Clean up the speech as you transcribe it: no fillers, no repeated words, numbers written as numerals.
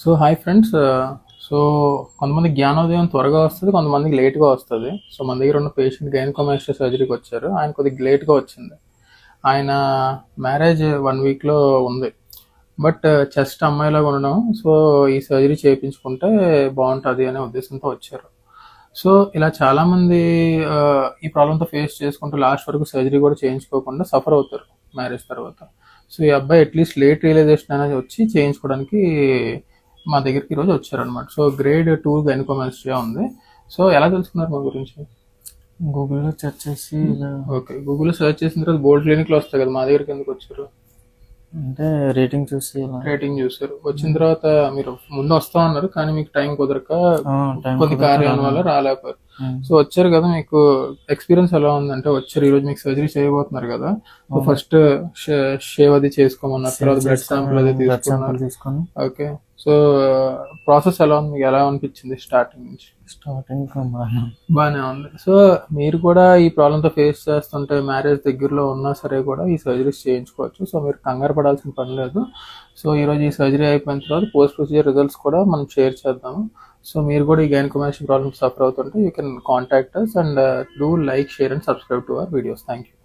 So hi friends. So కొంతమంది జ్ఞానోదయం త్వరగా వస్తుంది, కొంతమందికి లేట్గా వస్తుంది. సో మన దగ్గర ఉన్న పేషెంట్ గైనకోమాస్టియా సర్జరీకి వచ్చారు. ఆయన కొద్దిగా లేట్గా వచ్చింది. ఆయన మ్యారేజ్ 1 వీక్లో ఉంది, బట్ చెస్ట్ అమ్మాయిలాగా ఉండడం, సో ఈ సర్జరీ చేయించుకుంటే బాగుంటుంది అనే ఉద్దేశంతో వచ్చారు. సో ఇలా చాలామంది ఈ ప్రాబ్లంతో ఫేస్ చేసుకుంటూ లాస్ట్ వరకు సర్జరీ కూడా చేయించుకోకుండా సఫర్ అవుతారు మ్యారేజ్ తర్వాత. సో ఈ అబ్బాయి అట్లీస్ట్ లేట్ రియలైజేషన్ అనేది వచ్చి చేయించుకోవడానికి మా దగ్గరికి ఈరోజు వచ్చారనమాట. సో గ్రేడ్ 2 గైనకోమాస్టియా ఉంది. సో ఎలా తెలుసుకున్నారు మా గురించి? గూగుల్లో సెర్చ్ చేసి ఓకే, గూగుల్లో సెర్చ్ చేసిన తర్వాత బోర్డ్ క్లినిక్లో వస్తాయి కదా, మా దగ్గరికి ఎందుకు వచ్చారు? అంటే రేటింగ్ చూసి రేటింగ్ చూసారు. వచ్చిన తర్వాత మీరు ముందు వస్తా ఉన్నారు, కానీ మీకు టైం కుదరక టైం కొన్ని కార్యాల వల్ల రాలేకపోయారు. సో వచ్చారు కదా, మీకు ఎక్స్పీరియన్స్ ఎలా ఉందంటే, వచ్చారు ఈరోజు మీకు సర్జరీ చేయబోతున్నారు కదా, ఫస్ట్ షేవ్ అది చేసుకోమన్నారు, తర్వాత బ్లడ్ శాంపుల్ అది తీసుకొని ఓకే. సో ప్రాసెస్ ఎలా ఉంది, మీకు ఎలా అనిపించింది స్టార్టింగ్ నుంచి? స్టార్టింగ్ బాగానే ఉంది. సో మీరు కూడా ఈ ప్రాబ్లంతో ఫేస్ చేస్తుంటే మ్యారేజ్ దగ్గరలో ఉన్నా సరే కూడా ఈ సర్జరీస్ చేయించుకోవచ్చు. సో మీరు కంగారు పడాల్సిన పని లేదు. సో ఈరోజు ఈ సర్జరీ అయిపోయిన తర్వాత పోస్ట్ ప్రొసీజర్ రిజల్ట్స్ కూడా మనం షేర్ చేద్దాము. సో మీరు కూడా ఈ గైనకోమాస్టియా ప్రాబ్లమ్ సఫర్ అవుతుంటే you can contact us and do like, share and subscribe to our videos. Thank you.